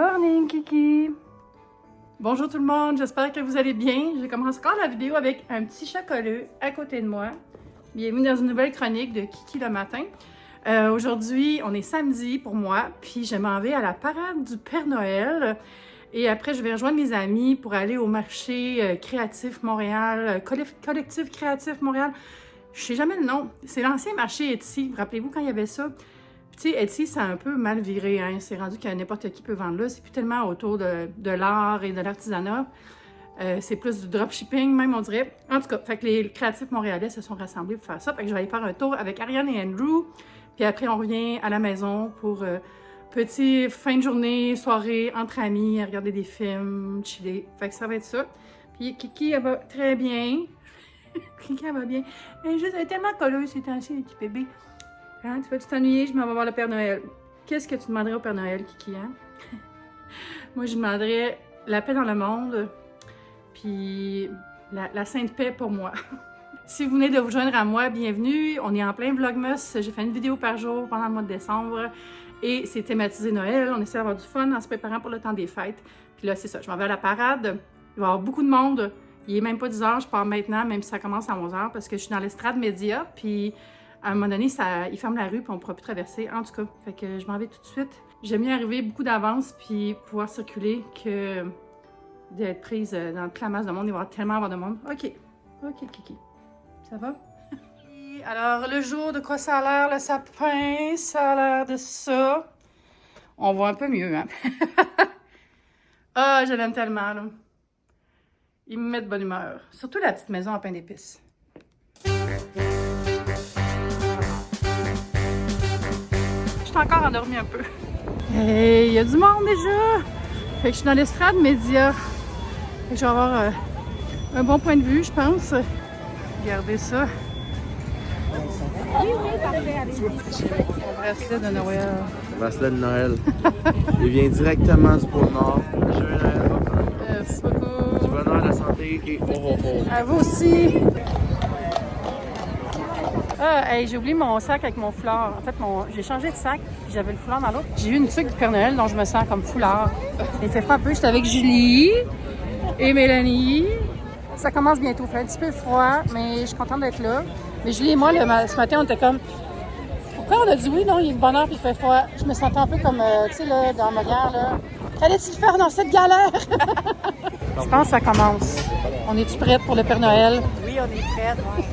Good morning, Kiki! Bonjour tout le monde, j'espère que vous allez bien. Je commence encore la vidéo avec un petit chocolat à côté de moi. Bienvenue dans une nouvelle chronique de Kiki le matin. Aujourd'hui, on est samedi pour moi, puis je m'en vais à la parade du Père Noël. Et après, je vais rejoindre mes amis pour aller au marché créatif Montréal, collectif créatif Montréal. Je sais jamais le nom. C'est l'ancien marché Etsy. Rappelez-vous quand il y avait ça? Puis, tu sais, Etsy, ça a un peu mal viré, hein. C'est rendu que n'importe qui peut vendre là. C'est plus tellement autour de l'art et de l'artisanat. C'est plus du dropshipping, même, on dirait. En tout cas, fait que les créatifs montréalais se sont rassemblés pour faire ça. Fait que je vais aller faire un tour avec Ariane et Andrew. Puis après, on revient à la maison pour petit fin de journée, soirée, entre amis, à regarder des films, chiller. Fait que ça va être ça. Puis Kiki, elle va très bien. Kiki, elle va bien. Elle est tellement colleuse ces temps-ci, les petits bébés. Hein, tu vas-tu t'ennuyer? Je m'en vais voir le Père Noël. Qu'est-ce que tu demanderais au Père Noël, Kiki, hein? Moi, je demanderais la paix dans le monde, puis la sainte paix pour moi. Si vous venez de vous joindre à moi, bienvenue. On est en plein Vlogmas. J'ai fait une vidéo par jour pendant le mois de décembre et c'est thématisé Noël. On essaie d'avoir du fun en se préparant pour le temps des fêtes. Puis là, c'est ça, je m'en vais à la parade. Il va y avoir beaucoup de monde. Il n'est même pas 10 h, je pars maintenant, même si ça commence à 11 h, parce que je suis dans l'estrade média, puis à un moment donné, ils ferment la rue, puis on ne pourra plus traverser. En tout cas, fait que je m'en vais tout de suite. J'aime mieux arriver beaucoup d'avance, puis pouvoir circuler, que d'être prise dans le masse de monde. Il va y avoir tellement de monde. OK, Kiki. Ça va? Alors, le jour, de quoi ça a l'air, le sapin? Ça a l'air de ça. On voit un peu mieux, hein? Ah, je l'aime tellement, là. Il me met de bonne humeur. Surtout la petite maison en pain d'épices. Je suis encore endormie un peu. Hey, il y a du monde déjà! Fait que je suis dans l'estrade média. Fait que je vais avoir un bon point de vue, je pense. Regardez ça. Mon bracelet de Noël. Bracelet de Noël. Il vient directement du pôle Nord. Joyeux Noël. Merci beaucoup. Du bonheur, de la santé et oh oh oh. À vous aussi. Ah, hey, j'ai oublié mon sac avec mon foulard. En fait, j'ai changé de sac, puis j'avais le foulard dans l'autre. J'ai eu une tuque du Père Noël dont je me sens comme foulard. Il fait froid un peu. J'étais avec Julie et Mélanie. Ça commence bientôt. Il fait un petit peu froid, mais je suis contente d'être là. Mais Julie et moi, ce matin, on était comme... Pourquoi on a dit oui? Non, il est de bonne heure puis il fait froid. Je me sentais un peu comme, tu sais, là, dans ma gare, là. Qu'allait-il faire dans cette galère? Je pense que ça commence. On est-tu prête pour le Père Noël? Oui, on est prête. Ouais.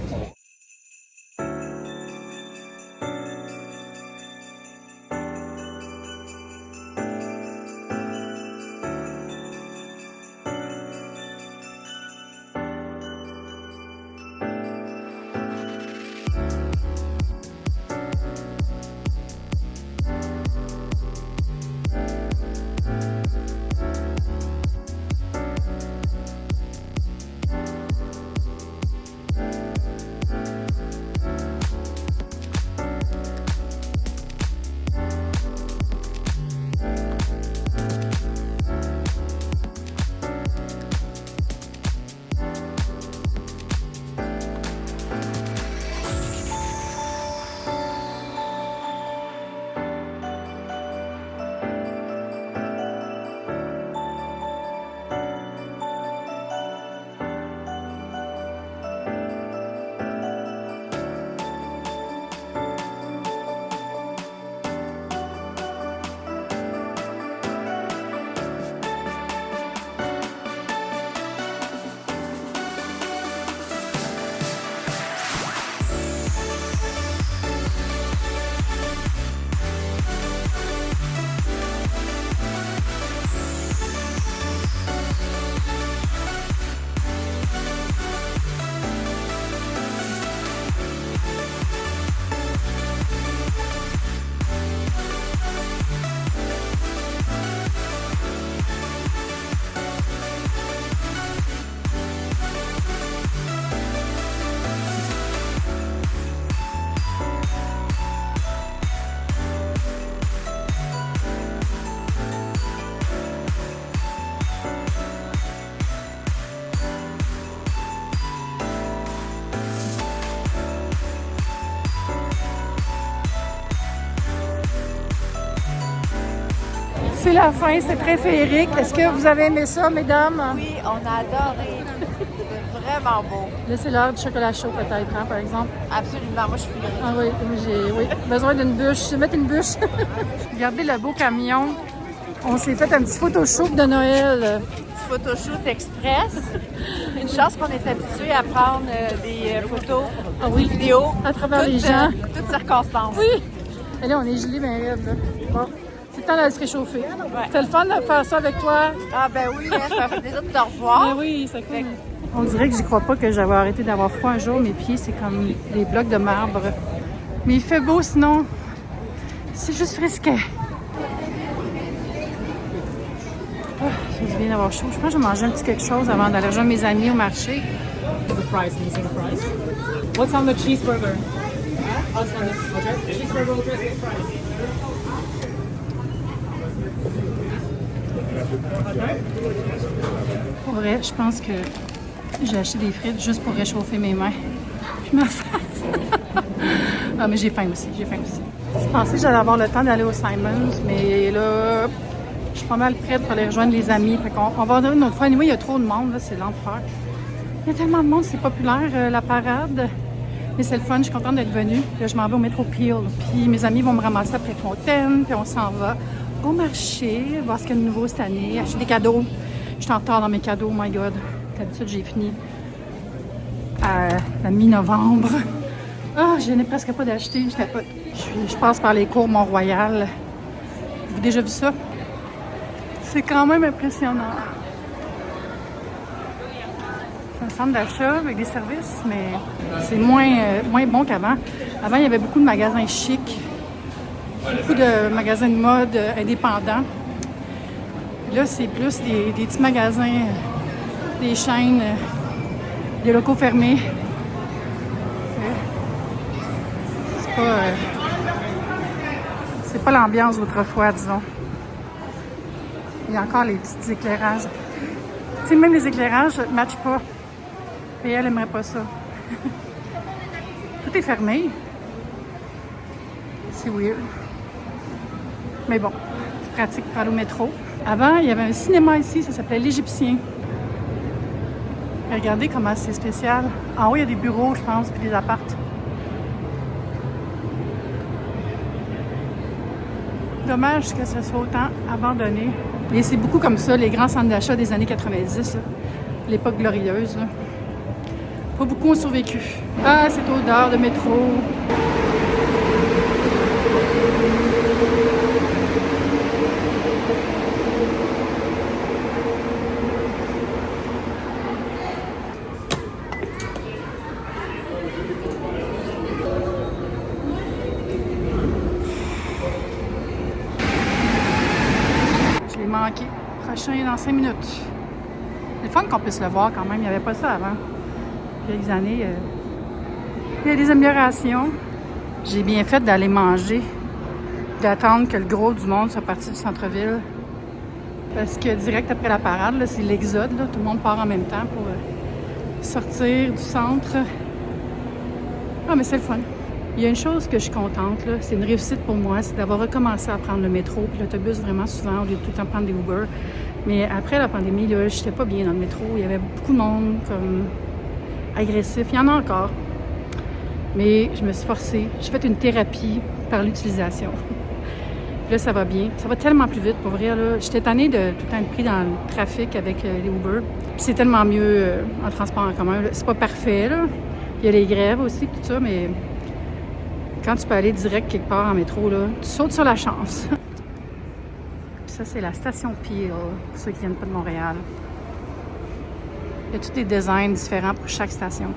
C'est la fin, c'est très féerique. Est-ce que vous avez aimé ça, mesdames? Oui, on a adoré. C'était vraiment beau. Là, c'est l'heure du chocolat chaud, peut-être, hein, par exemple. Absolument. Moi, je suis frileuse. Ah oui, j'ai besoin d'une bûche. Je vais mettre une bûche. Regardez le beau camion. On s'est fait un petit photoshoot de Noël. Photoshoot express. Une chance qu'on est habitué à prendre des photos, des vidéos. À travers les gens. Toutes circonstances. Oui! Et là, on est gelé, bien raide, là. Bon, c'est le temps d'aller se réchauffer. Ouais. C'était le fun de faire ça avec toi. Ah ben oui, hein, ça fait déjà de te revoir. Ah oui, c'est cool. On dirait que j'y crois pas que j'avais arrêté d'avoir froid un jour. Mes pieds, c'est comme des blocs de marbre. Mais il fait beau, sinon, c'est juste frisquet. Ah, ça fait du bien d'avoir chaud. Je pense que je vais manger un petit quelque chose avant d'aller rejoindre mes amis au marché. The fries, missing fries. What's on the cheeseburger? What's on the okay? Cheeseburger with fries. Pour vrai, je pense que j'ai acheté des frites juste pour réchauffer mes mains. Puis ma face. Ah, mais j'ai faim aussi, Je pensais que j'allais avoir le temps d'aller au Simons, mais là, je suis pas mal prête pour aller rejoindre les amis. Fait qu'on va en une autre fois. Anyway, il y a trop de monde, là, c'est l'enfer. Il y a tellement de monde, c'est populaire, la parade. Mais c'est le fun, je suis contente d'être venue. Là, je m'en vais au métro Peel. Puis mes amis vont me ramasser après Fontaine, puis on s'en va au marché, voir ce qu'il y a de nouveau cette année, acheter des cadeaux. Je suis en retard dans mes cadeaux, oh my god. D'habitude, j'ai fini à la mi-novembre. Ah, je n'ai presque pas d'acheter. Je passe par les cours Mont-Royal. Vous avez déjà vu ça? C'est quand même impressionnant. C'est un centre d'achat avec des services, mais c'est moins bon qu'avant. Avant, il y avait beaucoup de magasins chics, beaucoup de magasins de mode indépendants. Là, c'est plus des petits magasins, des chaînes, des locaux fermés. C'est pas l'ambiance d'autrefois, disons. Il y a encore les petits éclairages. Tu sais, même les éclairages ne matchent pas. Et elle aimerait pas ça. Tout est fermé. C'est weird. Mais bon, c'est pratique pour aller au métro. Avant, il y avait un cinéma ici, ça s'appelait l'Égyptien. Regardez comment c'est spécial. En haut, il y a des bureaux, je pense, puis des appartes. Dommage que ce soit autant abandonné. Et c'est beaucoup comme ça, les grands centres d'achat des années 90, là. L'époque glorieuse. Là. Pas beaucoup ont survécu. Ah, cette odeur de métro. Je l'ai manqué. Prochain dans 5 minutes. C'est le fun qu'on puisse le voir quand même. Il n'y avait pas ça avant. Quelques années, il y a des améliorations. J'ai bien fait d'aller manger, d'attendre que le gros du monde soit parti du centre-ville. Parce que direct après la parade, là, c'est l'exode. Là. Tout le monde part en même temps pour sortir du centre. Ah, mais c'est le fun. Il y a une chose que je suis contente, là, c'est une réussite pour moi, c'est d'avoir recommencé à prendre le métro puis l'autobus vraiment souvent au lieu de tout le temps prendre des Uber. Mais après la pandémie, là, je n'étais pas bien dans le métro. Il y avait beaucoup de monde comme agressif. Il y en a encore. Mais je me suis forcée. J'ai fait une thérapie par l'utilisation. Là, ça va bien. Ça va tellement plus vite, pour vrai. Là. J'étais tannée de tout le temps être pris dans le trafic avec les Uber. Puis c'est tellement mieux en transport en commun. Là. C'est pas parfait, là. Il y a les grèves aussi, tout ça, mais quand tu peux aller direct quelque part en métro, là, tu sautes sur la chance. Puis ça, c'est la station Peel, pour ceux qui viennent pas de Montréal. Il y a tous des designs différents pour chaque station.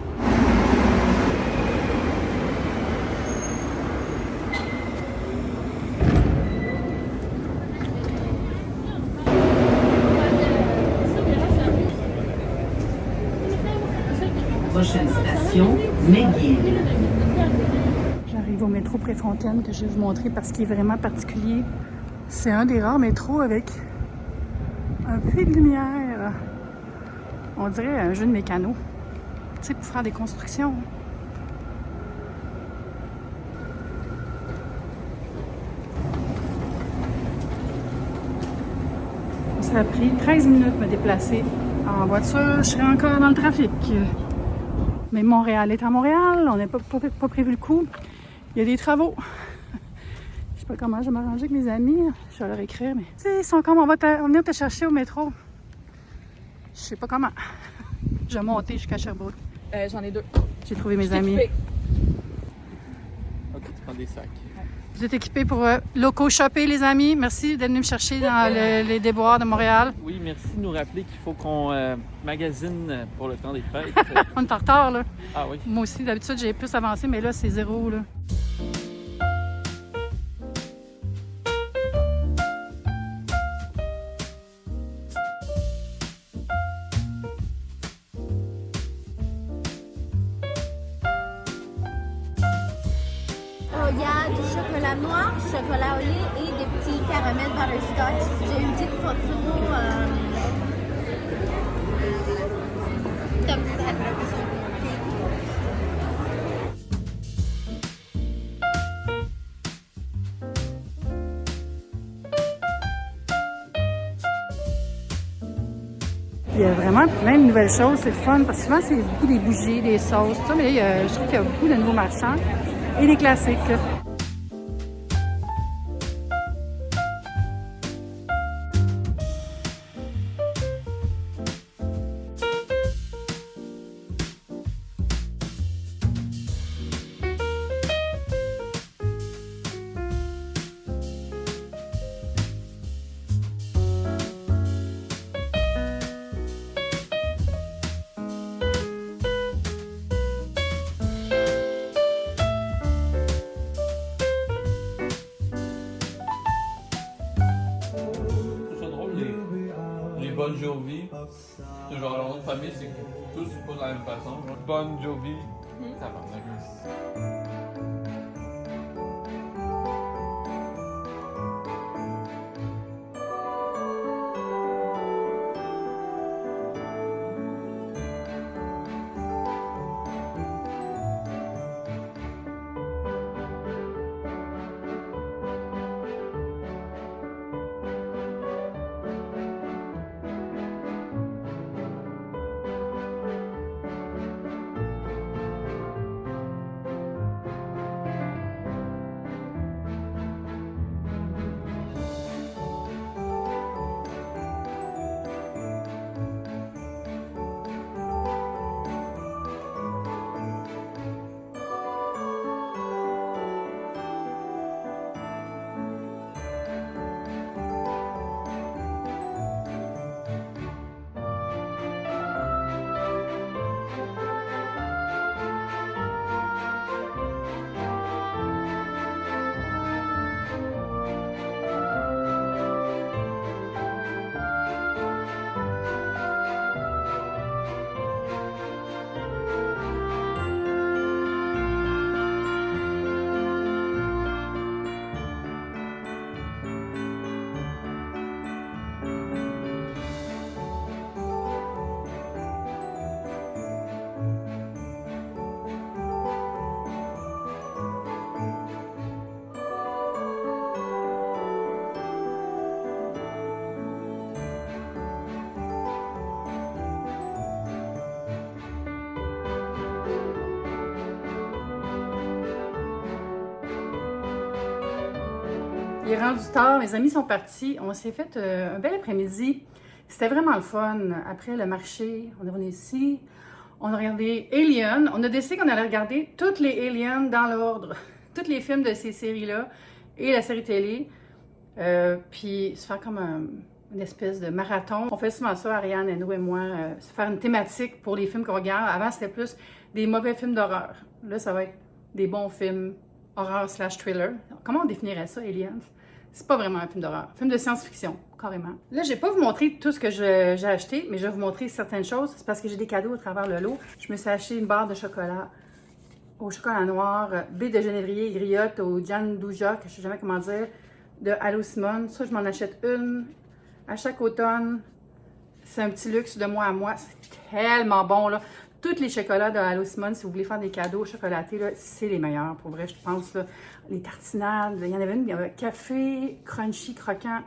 Prochaine station, McGill. J'arrive au métro Préfontaine que je vais vous montrer parce qu'il est vraiment particulier. C'est un des rares métros avec un puits de lumière. On dirait un jeu de mécano. Tu sais, pour faire des constructions. ça a pris 13 minutes de me déplacer. En voiture, je serais encore dans le trafic. Mais Montréal est à Montréal, on n'a pas prévu le coup. Il y a des travaux. Je sais pas comment je vais m'arranger avec mes amis. Je vais leur écrire, mais tu sais, ils sont comme on va venir te chercher au métro. Je sais pas comment. Je vais monter jusqu'à Sherbrooke. J'en ai 2. J'ai trouvé mes amis. Ok, tu prends des sacs. Vous êtes équipés pour loco shopper, les amis. Merci d'être venus me chercher dans les déboires de Montréal. Oui, merci de nous rappeler qu'il faut qu'on magasine pour le temps des fêtes. On est en retard, là. Ah oui. Moi aussi, d'habitude, j'ai plus avancé, mais là, c'est 0, là. Il y a du chocolat noir, chocolat au lait et des petits caramels butterscotch. J'ai une petite photo comme ça. Il y a vraiment plein de nouvelles choses, c'est le fun, parce que souvent, c'est beaucoup des bougies, des sauces, tout ça, mais là, je trouve qu'il y a beaucoup de nouveaux marchands et des classiques. Bon Jovi, c'est genre leur nom de famille, c'est tous pas de la même façon. Bon Jovi, ça va. Il est rendu tard, mes amis sont partis. On s'est fait un bel après-midi. C'était vraiment le fun. Après le marché, on est venu ici. On a regardé Alien. On a décidé qu'on allait regarder toutes les Aliens dans l'ordre. Tous les films de ces séries-là et la série télé. Puis se faire comme une espèce de marathon. On fait souvent ça, Ariane, Eno et moi, se faire une thématique pour les films qu'on regarde. Avant, c'était plus des mauvais films d'horreur. Là, ça va être des bons films horreur/thriller. Comment on définirait ça, Aliens? C'est pas vraiment un film d'horreur. Un film de science-fiction, carrément. Là, je vais pas vous montrer tout ce que j'ai acheté, mais je vais vous montrer certaines choses. C'est parce que j'ai des cadeaux à travers le lot. Je me suis acheté une barre de chocolat au chocolat noir, baie de genévrier et griotte au Gianduja, que je sais jamais comment dire, de Allô Simone. Ça, je m'en achète une à chaque automne. C'est un petit luxe de mois à mois. C'est tellement bon, là. Tous les chocolats de Allô Simone, si vous voulez faire des cadeaux chocolatés, c'est les meilleurs, pour vrai, je pense. Là. Les tartinades, il y en avait une, il y avait café, crunchy, croquant,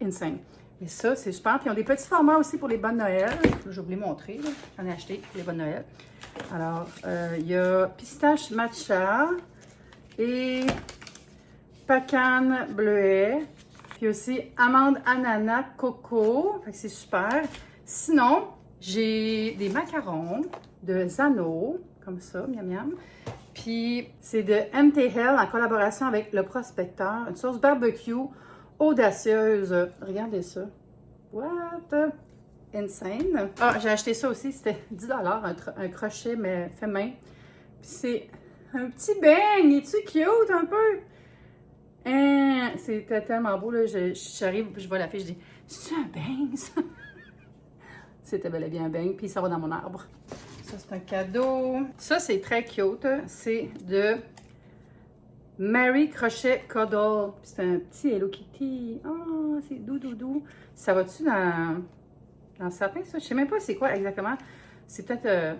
insane. Et ça, c'est super. Puis ils ont des petits formats aussi pour les bonnes Noël. J'ai oublié de montrer. J'en ai acheté pour les bonnes Noël. Alors, il y a pistache matcha et pecan bleuet. Puis aussi amande ananas coco. Fait que c'est super. Sinon, j'ai des macarons de Zano, comme ça, miam miam. Puis c'est de MT Hell en collaboration avec le prospecteur. Une sauce barbecue audacieuse. Regardez ça. What? Insane. Ah, j'ai acheté ça aussi. C'était 10 $, un crochet, mais fait main. Puis c'est un petit beigne. Es-tu cute un peu? Hein, c'était tellement beau. Là. J'arrive, je vois la fille, je dis, c'est-tu un beigne, ça? C'était bel et bien un beigne. Puis ça va dans mon arbre. Ça, c'est un cadeau. Ça, c'est très cute. C'est de Mary Crochet Cuddle. C'est un petit Hello Kitty. Oh, c'est doux, doux, doux. Ça va-tu dans le sapin, ça? Je sais même pas c'est quoi exactement. C'est peut-être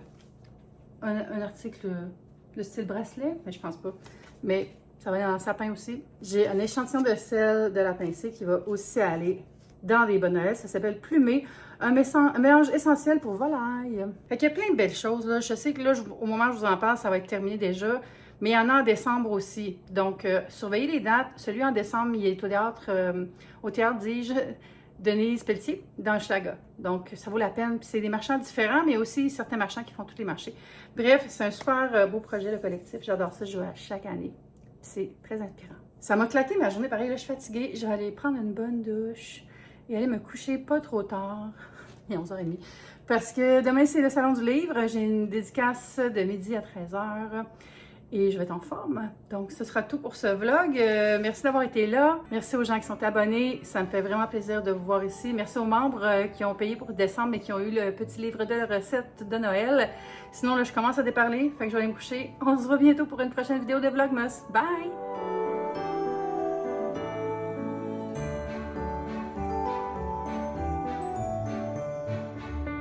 un article de style bracelet, mais je pense pas. Mais ça va aller dans le sapin aussi. J'ai un échantillon de sel de la pincée qui va aussi aller dans les bonnes Noël. Ça s'appelle Plumé. Un mélange essentiel pour volaille. Fait qu'il y a plein de belles choses, là. Je sais que là, au moment où je vous en parle, ça va être terminé déjà. Mais il y en a en décembre aussi. Donc, surveillez les dates. Celui en décembre, il est au théâtre, dis-je, Denise Pelletier, dans Hochelaga. Donc, ça vaut la peine. Puis c'est des marchands différents, mais aussi certains marchands qui font tous les marchés. Bref, c'est un super beau projet, le collectif. J'adore ça, je joue à chaque année. C'est très inspirant. Ça m'a claqué ma journée. Pareil, là, je suis fatiguée. Je vais aller prendre une bonne douche et aller me coucher pas trop tard. Il est 11h30. Parce que demain, c'est le Salon du Livre. J'ai une dédicace de midi à 13h. Et je vais être en forme. Donc, ce sera tout pour ce vlog. Merci d'avoir été là. Merci aux gens qui sont abonnés. Ça me fait vraiment plaisir de vous voir ici. Merci aux membres qui ont payé pour décembre et qui ont eu le petit livre de recettes de Noël. Sinon, là, je commence à déparler. Fait que je vais aller me coucher. On se revoit bientôt pour une prochaine vidéo de Vlogmas. Bye!